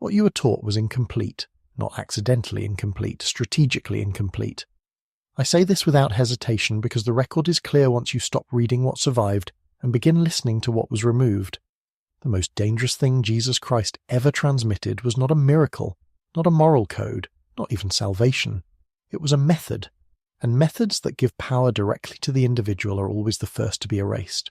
What you were taught was incomplete, not accidentally incomplete, strategically incomplete. I say this without hesitation because the record is clear once you stop reading what survived and begin listening to what was removed. The most dangerous thing Jesus Christ ever transmitted was not a miracle, not a moral code, not even salvation. It was a method, and methods that give power directly to the individual are always the first to be erased.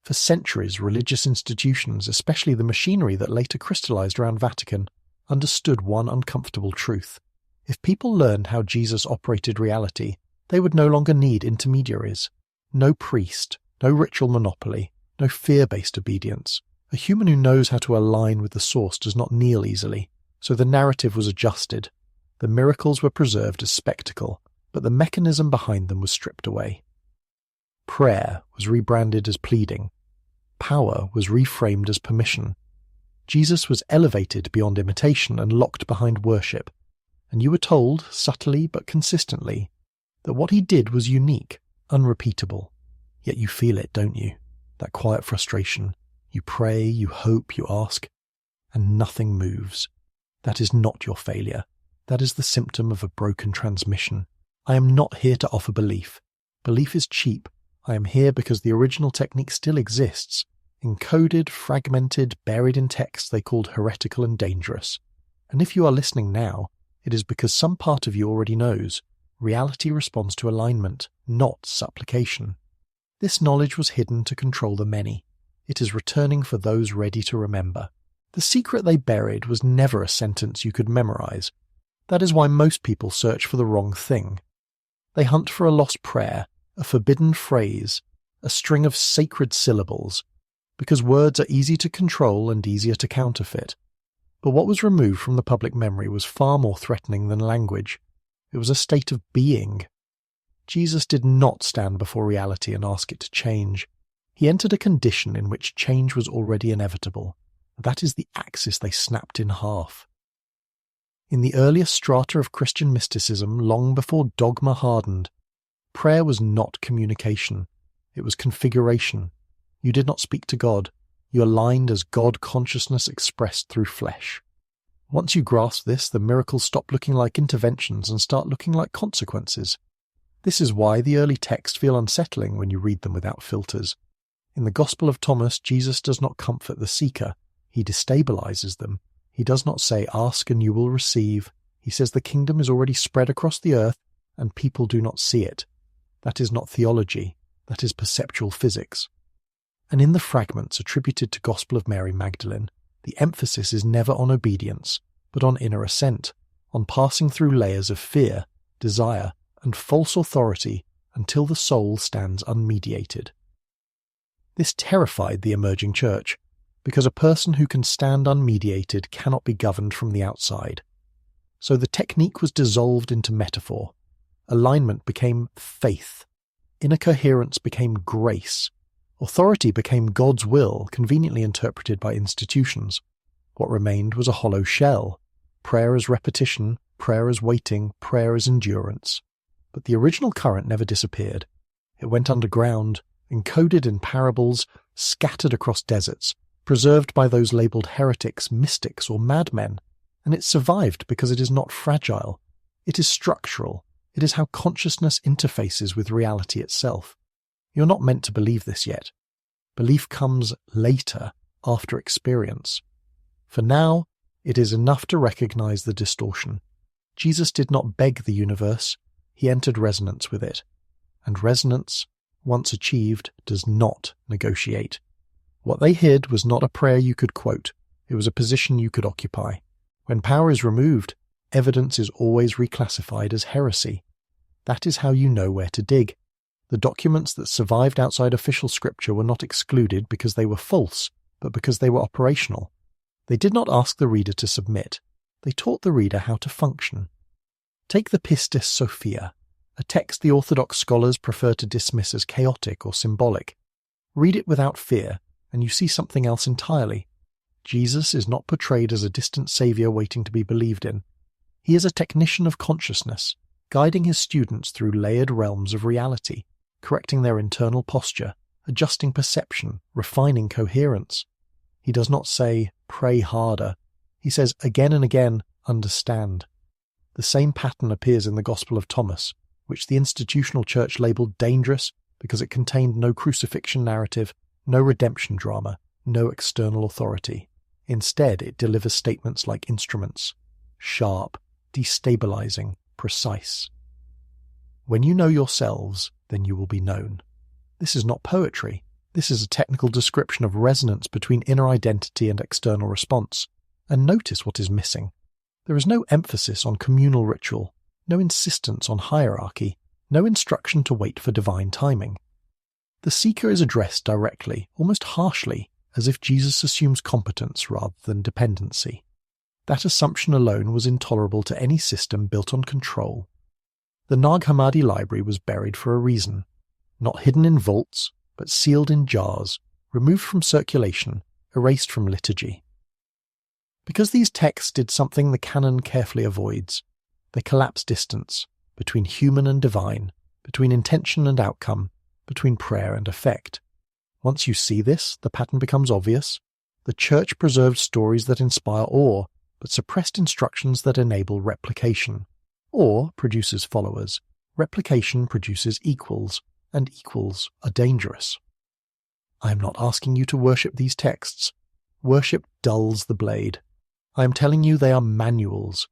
For centuries, religious institutions, especially the machinery that later crystallized around Vatican, understood one uncomfortable truth. If people learned how Jesus operated reality, they would no longer need intermediaries. No priest, no ritual monopoly, no fear-based obedience. A human who knows how to align with the source does not kneel easily, so the narrative was adjusted. The miracles were preserved as spectacle, but the mechanism behind them was stripped away. Prayer was rebranded as pleading. Power was reframed as permission. Jesus was elevated beyond imitation and locked behind worship. And you were told, subtly but consistently, that what he did was unique, unrepeatable. Yet you feel it, don't you? That quiet frustration. You pray, you hope, you ask, and nothing moves. That is not your failure. That is the symptom of a broken transmission. I am not here to offer belief. Belief is cheap. I am here because the original technique still exists, encoded, fragmented, buried in texts they called heretical and dangerous. And if you are listening now, it is because some part of you already knows. Reality responds to alignment, not supplication. This knowledge was hidden to control the many. It is returning for those ready to remember. The secret they buried was never a sentence you could memorize. That is why most people search for the wrong thing. They hunt for a lost prayer, a forbidden phrase, a string of sacred syllables, because words are easy to control and easier to counterfeit. But what was removed from the public memory was far more threatening than language. It was a state of being. Jesus did not stand before reality and ask it to change. He entered a condition in which change was already inevitable. That is the axis they snapped in half. In the earliest strata of Christian mysticism, long before dogma hardened, prayer was not communication. It was configuration. You did not speak to God. You aligned as God consciousness expressed through flesh. Once you grasp this, the miracles stop looking like interventions and start looking like consequences. This is why the early texts feel unsettling when you read them without filters. In the Gospel of Thomas, Jesus does not comfort the seeker. He destabilizes them. He does not say, "Ask and you will receive." He says the kingdom is already spread across the earth and people do not see it. That is not theology. That is perceptual physics. And in the fragments attributed to Gospel of Mary Magdalene, the emphasis is never on obedience, but on inner ascent, on passing through layers of fear, desire, and false authority until the soul stands unmediated. This terrified the emerging church, because a person who can stand unmediated cannot be governed from the outside. So the technique was dissolved into metaphor. Alignment became faith. Inner coherence became grace. Authority became God's will, conveniently interpreted by institutions. What remained was a hollow shell. Prayer as repetition, prayer as waiting, prayer as endurance. But the original current never disappeared. It went underground, encoded in parables, scattered across deserts, preserved by those labeled heretics, mystics, or madmen. And it survived because it is not fragile. It is structural. It is how consciousness interfaces with reality itself. You're not meant to believe this yet. Belief comes later, after experience. For now, it is enough to recognize the distortion. Jesus did not beg the universe. He entered resonance with it. And resonance, once achieved, does not negotiate. What they hid was not a prayer you could quote. It was a position you could occupy. When power is removed, evidence is always reclassified as heresy. That is how you know where to dig. The documents that survived outside official scripture were not excluded because they were false, but because they were operational. They did not ask the reader to submit. They taught the reader how to function. Take the Pistis Sophia, a text the Orthodox scholars prefer to dismiss as chaotic or symbolic. Read it without fear, and you see something else entirely. Jesus is not portrayed as a distant savior waiting to be believed in. He is a technician of consciousness, guiding his students through layered realms of reality, correcting their internal posture, adjusting perception, refining coherence. He does not say, "Pray harder." He says again and again, understand. The same pattern appears in the Gospel of Thomas, which the institutional church labelled dangerous because it contained no crucifixion narrative, no redemption drama, no external authority. Instead, it delivers statements like instruments, sharp, destabilizing, precise. When you know yourselves, then you will be known. This is not poetry. This is a technical description of resonance between inner identity and external response. And notice what is missing. There is no emphasis on communal ritual, no insistence on hierarchy, no instruction to wait for divine timing. The seeker is addressed directly, almost harshly, as if Jesus assumes competence rather than dependency. That assumption alone was intolerable to any system built on control. The Nag Hammadi library was buried for a reason, not hidden in vaults, but sealed in jars, removed from circulation, erased from liturgy. Because these texts did something the canon carefully avoids, they collapse distance between human and divine, between intention and outcome, between prayer and effect. Once you see this, the pattern becomes obvious. The Church preserved stories that inspire awe, but suppressed instructions that enable replication. Awe produces followers, replication produces equals, and equals are dangerous. I am not asking you to worship these texts. Worship dulls the blade. I am telling you they are manuals,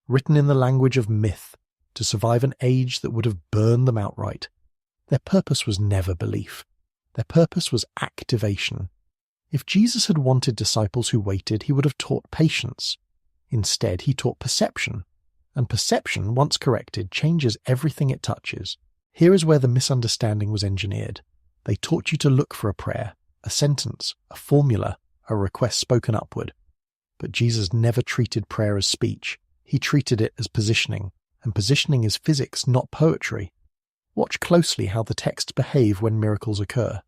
written in the language of myth, to survive an age that would have burned them outright. Their purpose was never belief. Their purpose was activation. If Jesus had wanted disciples who waited, he would have taught patience. Instead, he taught perception. And perception, once corrected, changes everything it touches. Here is where the misunderstanding was engineered. They taught you to look for a prayer, a sentence, a formula, a request spoken upward. But Jesus never treated prayer as speech. He treated it as positioning, and positioning is physics, not poetry. Watch closely how the texts behave when miracles occur.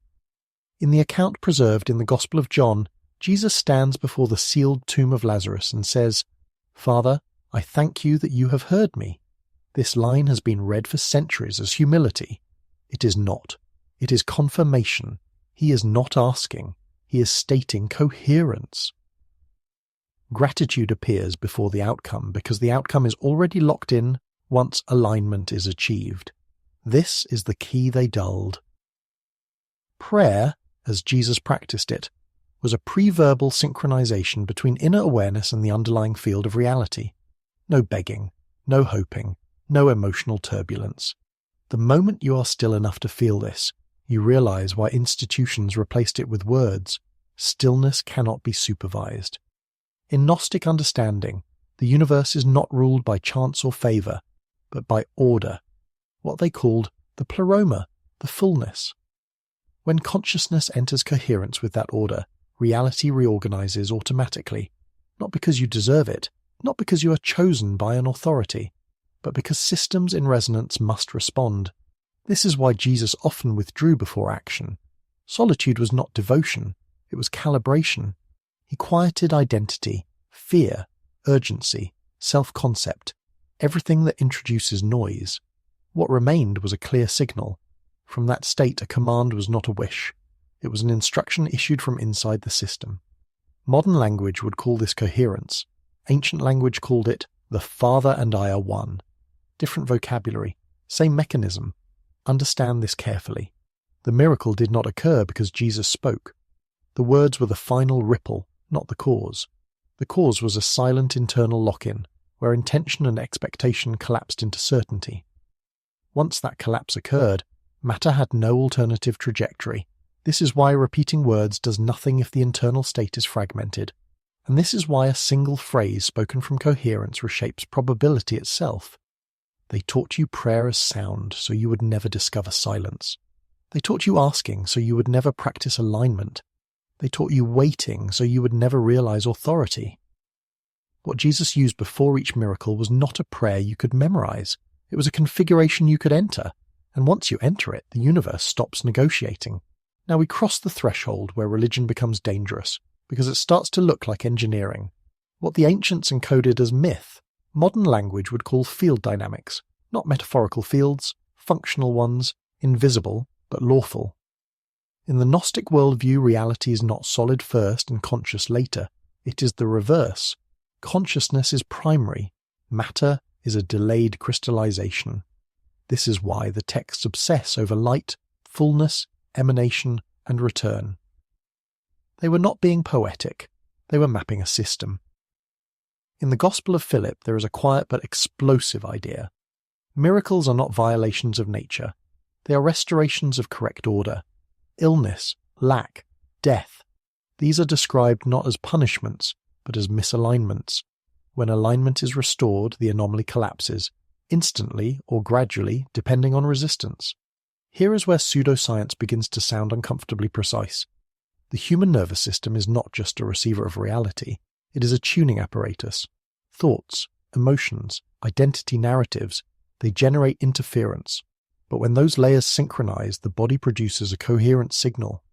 In the account preserved in the Gospel of John, Jesus stands before the sealed tomb of Lazarus and says, "Father, I thank you that you have heard me." This line has been read for centuries as humility. It is not. It is confirmation. He is not asking. He is stating coherence. Gratitude appears before the outcome because the outcome is already locked in once alignment is achieved. This is the key they dulled. Prayer, as Jesus practiced it, was a pre-verbal synchronization between inner awareness and the underlying field of reality. No begging, no hoping, no emotional turbulence. The moment you are still enough to feel this, you realize why institutions replaced it with words. Stillness cannot be supervised. In Gnostic understanding, the universe is not ruled by chance or favor, but by order, what they called the pleroma, the fullness. When consciousness enters coherence with that order, reality reorganizes automatically, not because you deserve it, not because you are chosen by an authority, but because systems in resonance must respond. This is why Jesus often withdrew before action. Solitude was not devotion, it was calibration. He quieted identity, fear, urgency, self-concept, everything that introduces noise. What remained was a clear signal. From that state, a command was not a wish. It was an instruction issued from inside the system. Modern language would call this coherence. Ancient language called it, "The Father and I are one." Different vocabulary, same mechanism. Understand this carefully. The miracle did not occur because Jesus spoke. The words were the final ripple, not the cause. The cause was a silent internal lock-in, where intention and expectation collapsed into certainty. Once that collapse occurred, matter had no alternative trajectory. This is why repeating words does nothing if the internal state is fragmented. And this is why a single phrase spoken from coherence reshapes probability itself. They taught you prayer as sound, so you would never discover silence. They taught you asking, so you would never practice alignment. They taught you waiting, so you would never realize authority. What Jesus used before each miracle was not a prayer you could memorize. It was a configuration you could enter. And once you enter it, the universe stops negotiating. Now we cross the threshold where religion becomes dangerous, because it starts to look like engineering. What the ancients encoded as myth, modern language would call field dynamics, not metaphorical fields, functional ones, invisible but lawful. In the Gnostic worldview, reality is not solid first and conscious later. It is the reverse. Consciousness is primary. Matter is a delayed crystallization. This is why the texts obsess over light, fullness, emanation, and return. They were not being poetic. They were mapping a system. In the Gospel of Philip, there is a quiet but explosive idea. Miracles are not violations of nature. They are restorations of correct order. Illness, lack, death. These are described not as punishments, but as misalignments. When alignment is restored, the anomaly collapses, instantly or gradually, depending on resistance. Here is where pseudoscience begins to sound uncomfortably precise. The human nervous system is not just a receiver of reality, it is a tuning apparatus. Thoughts, emotions, identity narratives, they generate interference. But when those layers synchronize, the body produces a coherent signal.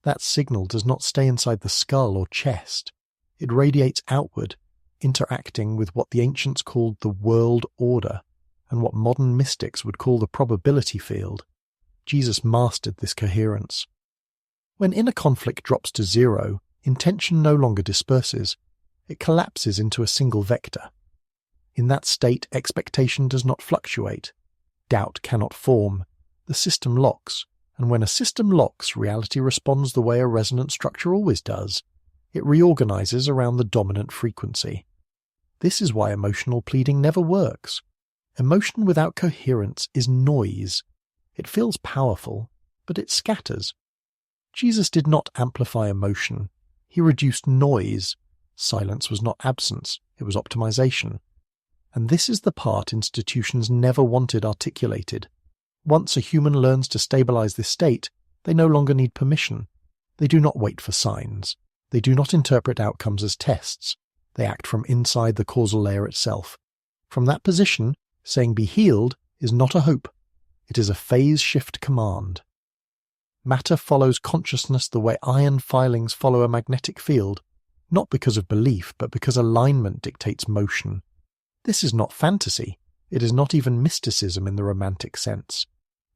That signal does not stay inside the skull or chest. It radiates outward, interacting with what the ancients called the world order, and what modern mystics would call the probability field. Jesus mastered this coherence. When inner conflict drops to zero, intention no longer disperses. It collapses into a single vector. In that state, expectation does not fluctuate. Doubt cannot form. The system locks, and when a system locks, reality responds the way a resonant structure always does. It reorganizes around the dominant frequency. This is why emotional pleading never works. Emotion without coherence is noise. It feels powerful, but it scatters. Jesus did not amplify emotion. He reduced noise. Silence was not absence, it was optimization. And this is the part institutions never wanted articulated. Once a human learns to stabilize this state, they no longer need permission. They do not wait for signs. They do not interpret outcomes as tests. They act from inside the causal layer itself. From that position, saying be healed is not a hope. It is a phase shift command. Matter follows consciousness the way iron filings follow a magnetic field, not because of belief, but because alignment dictates motion. This is not fantasy. It is not even mysticism in the romantic sense.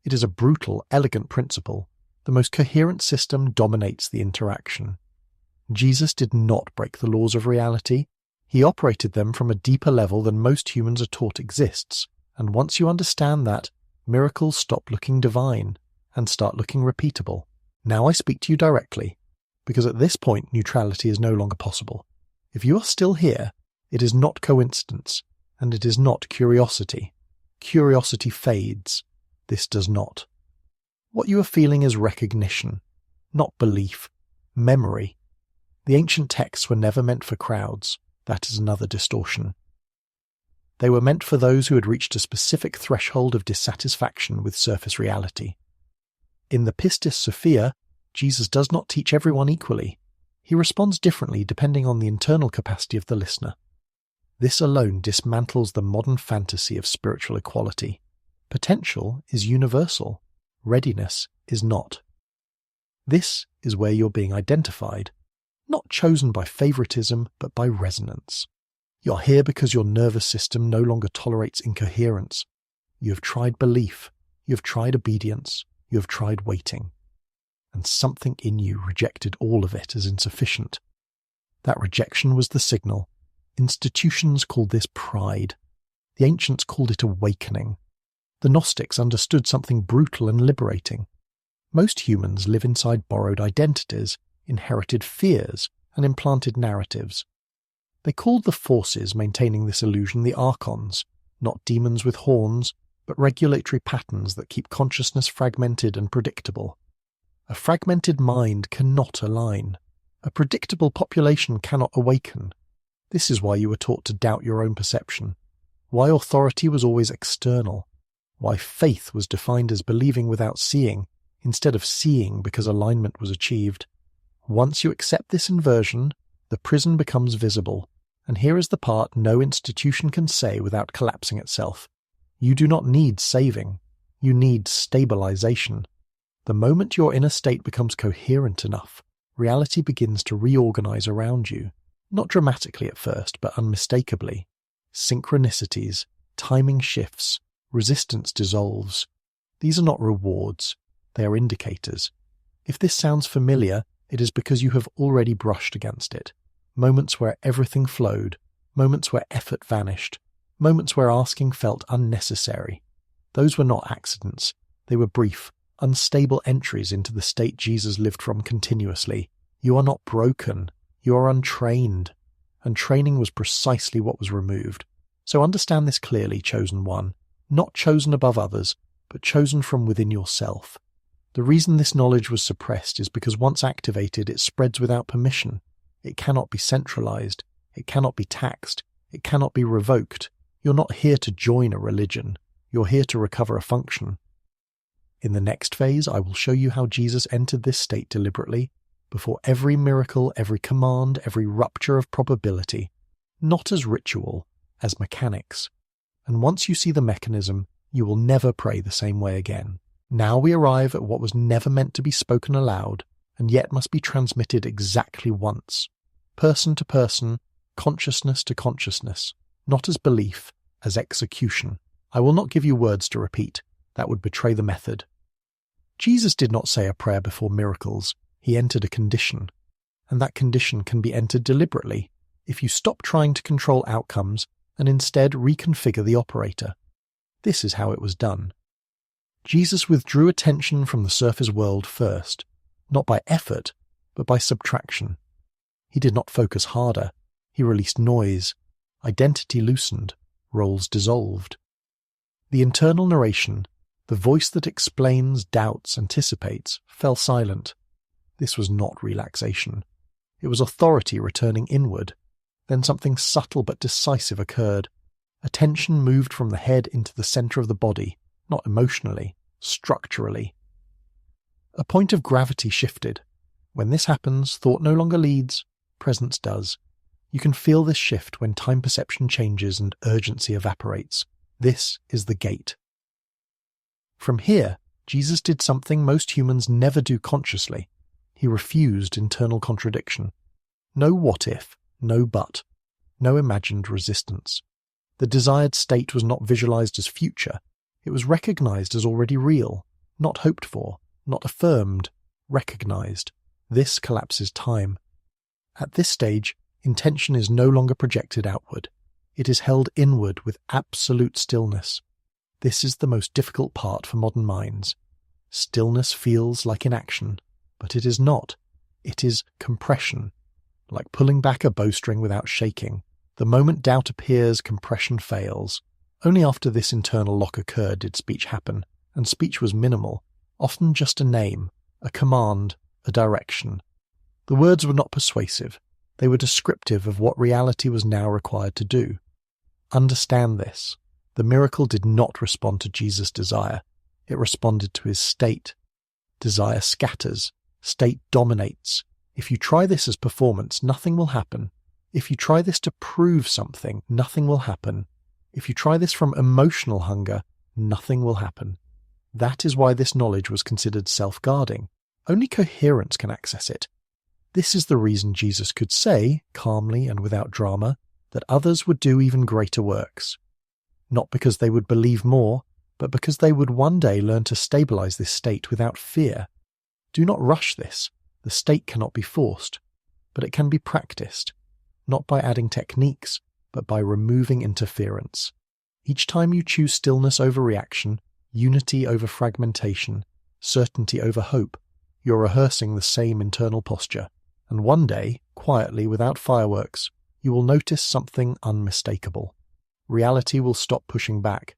It is a brutal, elegant principle. The most coherent system dominates the interaction. Jesus did not break the laws of reality. He operated them from a deeper level than most humans are taught exists. And once you understand that, miracles stop looking divine and start looking repeatable. Now I speak to you directly, because at this point neutrality is no longer possible. If you are still here, it is not coincidence, and it is not curiosity. Curiosity fades. This does not. What you are feeling is recognition, not belief, memory. The ancient texts were never meant for crowds. That is another distortion. They were meant for those who had reached a specific threshold of dissatisfaction with surface reality. In the Pistis Sophia, Jesus does not teach everyone equally. He responds differently depending on the internal capacity of the listener. This alone dismantles the modern fantasy of spiritual equality. Potential is universal. Readiness is not. This is where you're being identified, not chosen by favoritism, but by resonance. You're here because your nervous system no longer tolerates incoherence. You have tried belief. You have tried obedience. You have tried waiting. And something in you rejected all of it as insufficient. That rejection was the signal. Institutions called this pride. The ancients called it awakening. The Gnostics understood something brutal and liberating. Most humans live inside borrowed identities, inherited fears, and implanted narratives. They called the forces maintaining this illusion the archons, not demons with horns, but regulatory patterns that keep consciousness fragmented and predictable. A fragmented mind cannot align. A predictable population cannot awaken. This is why you were taught to doubt your own perception, why authority was always external, why faith was defined as believing without seeing, instead of seeing because alignment was achieved. Once you accept this inversion, the prison becomes visible, and here is the part no institution can say without collapsing itself. You do not need saving. You need stabilization. The moment your inner state becomes coherent enough, reality begins to reorganize around you, not dramatically at first, but unmistakably. Synchronicities, timing shifts, resistance dissolves. These are not rewards. They are indicators. If this sounds familiar, it is because you have already brushed against it. Moments where everything flowed, moments where effort vanished, moments where asking felt unnecessary. Those were not accidents. They were brief, unstable entries into the state Jesus lived from continuously. You are not broken. You are untrained. And training was precisely what was removed. So understand this clearly, chosen one. Not chosen above others, but chosen from within yourself. The reason this knowledge was suppressed is because once activated, it spreads without permission. It cannot be centralized. It cannot be taxed. It cannot be revoked. You're not here to join a religion. You're here to recover a function. In the next phase, I will show you how Jesus entered this state deliberately, before every miracle, every command, every rupture of probability, not as ritual, as mechanics. And once you see the mechanism, you will never pray the same way again. Now we arrive at what was never meant to be spoken aloud, and yet must be transmitted exactly once. Person to person, consciousness to consciousness, not as belief, as execution. I will not give you words to repeat. That would betray the method. Jesus did not say a prayer before miracles. He entered a condition. And that condition can be entered deliberately if you stop trying to control outcomes and instead reconfigure the operator. This is how it was done. Jesus withdrew attention from the surface world first, not by effort, but by subtraction. He did not focus harder. He released noise. Identity loosened. Roles dissolved. The internal narration, the voice that explains, doubts, anticipates, fell silent. This was not relaxation. It was authority returning inward. Then something subtle but decisive occurred. Attention moved from the head into the center of the body, not emotionally, structurally. A point of gravity shifted. When this happens, thought no longer leads, presence does. You can feel this shift when time perception changes and urgency evaporates. This is the gate. From here, Jesus did something most humans never do consciously. He refused internal contradiction. No what if, no but, no imagined resistance. The desired state was not visualized as future. It was recognized as already real, not hoped for, not affirmed, recognized. This collapses time. At this stage, intention is no longer projected outward. It is held inward with absolute stillness. This is the most difficult part for modern minds. Stillness feels like inaction, but it is not. It is compression, like pulling back a bowstring without shaking. The moment doubt appears, compression fails. Only after this internal lock occurred did speech happen, and speech was minimal, often just a name, a command, a direction. The words were not persuasive. They were descriptive of what reality was now required to do. Understand this. The miracle did not respond to Jesus' desire. It responded to his state. Desire scatters. State dominates. If you try this as performance, nothing will happen. If you try this to prove something, nothing will happen. If you try this from emotional hunger, nothing will happen. That is why this knowledge was considered self-guarding. Only coherence can access it. This is the reason Jesus could say, calmly and without drama, that others would do even greater works. Not because they would believe more, but because they would one day learn to stabilize this state without fear. Do not rush this. The state cannot be forced, but it can be practiced, not by adding techniques, but by removing interference. Each time you choose stillness over reaction, unity over fragmentation, certainty over hope, you're rehearsing the same internal posture. And one day, quietly, without fireworks, you will notice something unmistakable. Reality will stop pushing back.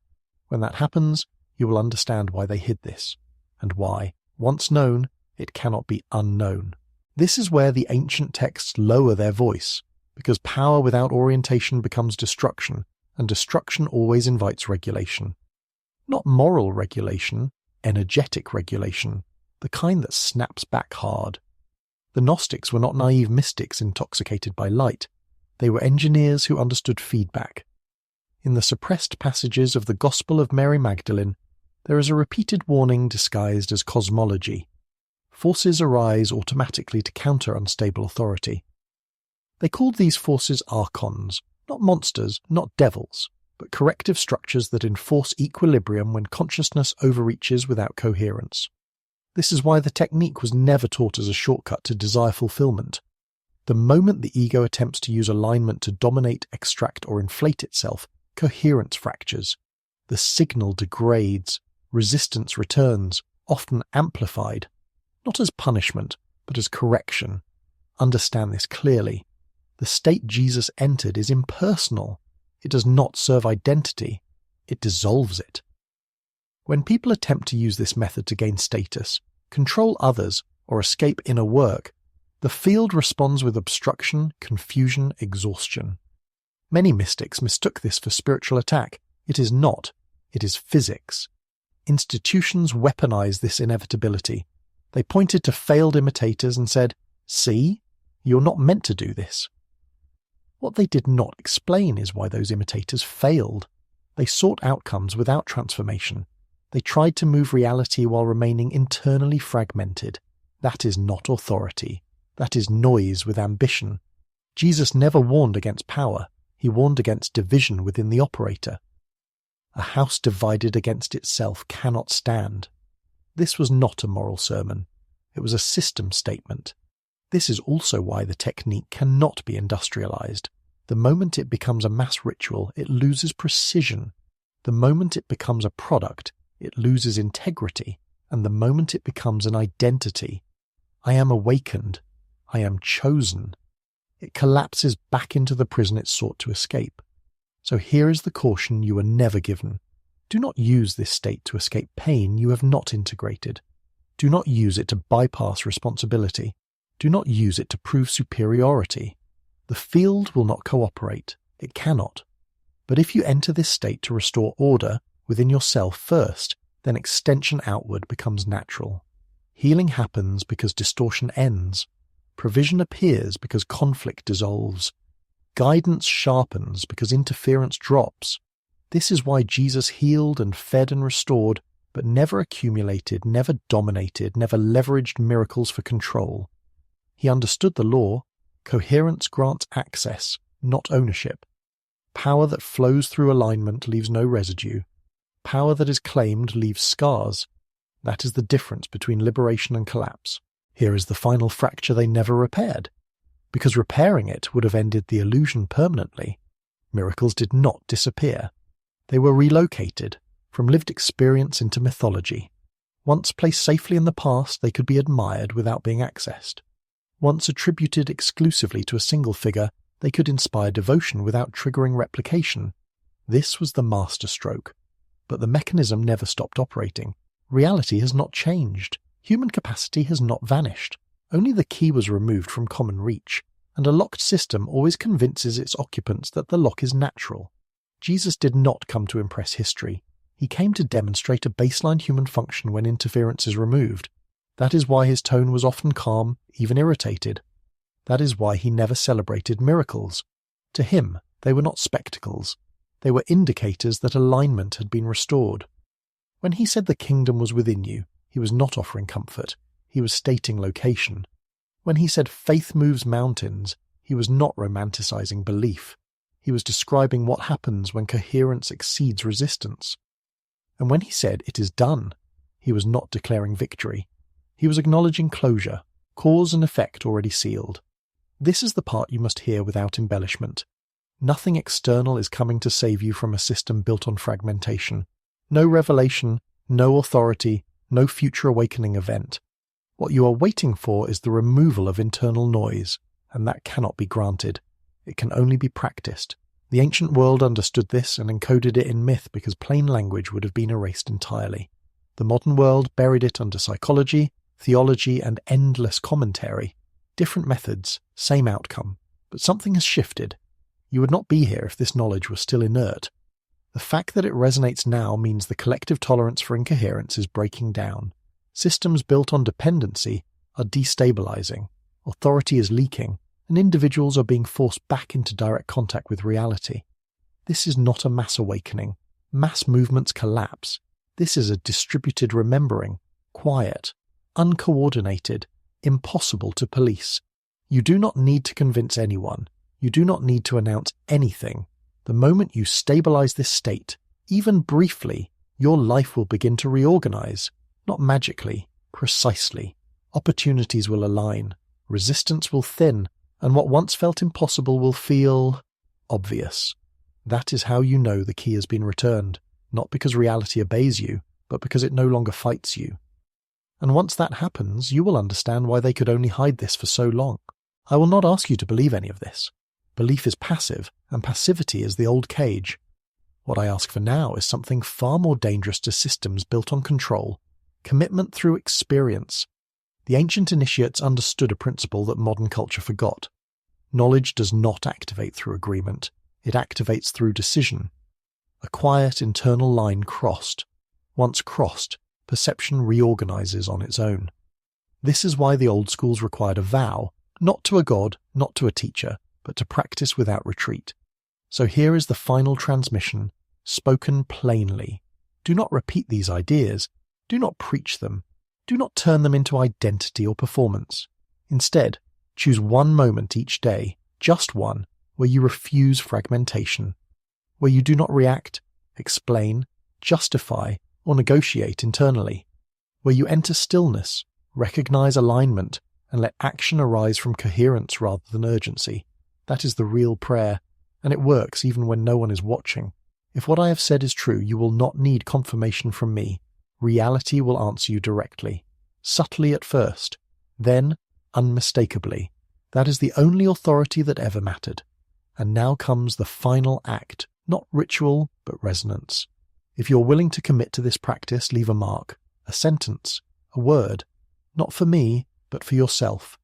When that happens, you will understand why they hid this, and why, once known, it cannot be unknown. This is where the ancient texts lower their voice, because power without orientation becomes destruction, and destruction always invites regulation. Not moral regulation, energetic regulation, the kind that snaps back hard. The Gnostics were not naive mystics intoxicated by light. They were engineers who understood feedback. In the suppressed passages of the Gospel of Mary Magdalene, there is a repeated warning disguised as cosmology. Forces arise automatically to counter unstable authority. They called these forces archons, not monsters, not devils, but corrective structures that enforce equilibrium when consciousness overreaches without coherence. This is why the technique was never taught as a shortcut to desire fulfillment. The moment the ego attempts to use alignment to dominate, extract, or inflate itself, coherence fractures. The signal degrades, resistance returns, often amplified, not as punishment, but as correction. Understand this clearly. The state Jesus entered is impersonal. It does not serve identity. It dissolves it. When people attempt to use this method to gain status, control others, or escape inner work, the field responds with obstruction, confusion, exhaustion. Many mystics mistook this for spiritual attack. It is not. It is physics. Institutions weaponize this inevitability. They pointed to failed imitators and said, "See, you're not meant to do this." What they did not explain is why those imitators failed. They sought outcomes without transformation. They tried to move reality while remaining internally fragmented. That is not authority. That is noise with ambition. Jesus never warned against power. He warned against division within the operator. A house divided against itself cannot stand. This was not a moral sermon. It was a system statement. This is also why the technique cannot be industrialized. The moment it becomes a mass ritual, it loses precision. The moment it becomes a product, it loses integrity. And the moment it becomes an identity, I am awakened. I am chosen. It collapses back into the prison it sought to escape. So here is the caution you were never given. Do not use this state to escape pain you have not integrated. Do not use it to bypass responsibility. Do not use it to prove superiority. The field will not cooperate. It cannot. But if you enter this state to restore order within yourself first, then extension outward becomes natural. Healing happens because distortion ends. Provision appears because conflict dissolves. Guidance sharpens because interference drops. This is why Jesus healed and fed and restored, but never accumulated, never dominated, never leveraged miracles for control. He understood the law. Coherence grants access, not ownership. Power that flows through alignment leaves no residue. Power that is claimed leaves scars. That is the difference between liberation and collapse. Here is the final fracture they never repaired. Because repairing it would have ended the illusion permanently. Miracles did not disappear. They were relocated, from lived experience into mythology. Once placed safely in the past, they could be admired without being accessed. Once attributed exclusively to a single figure, they could inspire devotion without triggering replication. This was the masterstroke. But the mechanism never stopped operating. Reality has not changed. Human capacity has not vanished. Only the key was removed from common reach, and a locked system always convinces its occupants that the lock is natural. Jesus did not come to impress history. He came to demonstrate a baseline human function when interference is removed. That is why his tone was often calm, even irritated. That is why he never celebrated miracles. To him, they were not spectacles. They were indicators that alignment had been restored. When he said the kingdom was within you, he was not offering comfort. He was stating location. When he said faith moves mountains, he was not romanticizing belief. He was describing what happens when coherence exceeds resistance. And when he said it is done, he was not declaring victory. He was acknowledging closure, cause and effect already sealed. This is the part you must hear without embellishment. Nothing external is coming to save you from a system built on fragmentation. No revelation, no authority, no future awakening event. What you are waiting for is the removal of internal noise, and that cannot be granted. It can only be practiced. The ancient world understood this and encoded it in myth because plain language would have been erased entirely. The modern world buried it under psychology, theology, and endless commentary. Different methods, same outcome. But something has shifted. You would not be here if this knowledge was still inert. The fact that it resonates now means the collective tolerance for incoherence is breaking down. Systems built on dependency are destabilizing. Authority is leaking, and individuals are being forced back into direct contact with reality. This is not a mass awakening. Mass movements collapse. This is a distributed remembering, quiet, uncoordinated, impossible to police. You do not need to convince anyone. You do not need to announce anything. The moment you stabilize this state, even briefly, your life will begin to reorganize. Not magically, precisely. Opportunities will align. Resistance will thin, and what once felt impossible will feel obvious. That is how you know the key has been returned, not because reality obeys you, but because it no longer fights you. And once that happens, you will understand why they could only hide this for so long. I will not ask you to believe any of this. Belief is passive, and passivity is the old cage. What I ask for now is something far more dangerous to systems built on control: commitment through experience. The ancient initiates understood a principle that modern culture forgot. Knowledge does not activate through agreement, it activates through decision. A quiet internal line crossed. Once crossed, perception reorganizes on its own. This is why the old schools required a vow, not to a god, not to a teacher, but to practice without retreat. So here is the final transmission, spoken plainly. Do not repeat these ideas. Do not preach them. Do not turn them into identity or performance. Instead, choose one moment each day, just one, where you refuse fragmentation, where you do not react, explain, justify, or negotiate internally, where you enter stillness, recognize alignment, and let action arise from coherence rather than urgency. That is the real prayer, and it works even when no one is watching. If what I have said is true, you will not need confirmation from me. Reality will answer you directly, subtly at first, then unmistakably. That is the only authority that ever mattered. And now comes the final act, not ritual, but resonance. If you're willing to commit to this practice, leave a mark, a sentence, a word, not for me, but for yourself.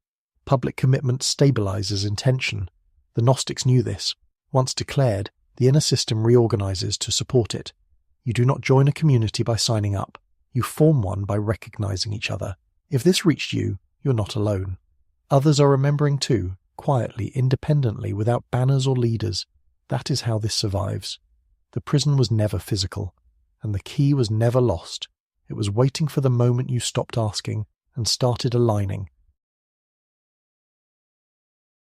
Public commitment stabilizes intention. The Gnostics knew this. Once declared, the inner system reorganizes to support it. You do not join a community by signing up. You form one by recognizing each other. If this reached you, you're not alone. Others are remembering too, quietly, independently, without banners or leaders. That is how this survives. The prison was never physical, and the key was never lost. It was waiting for the moment you stopped asking and started aligning.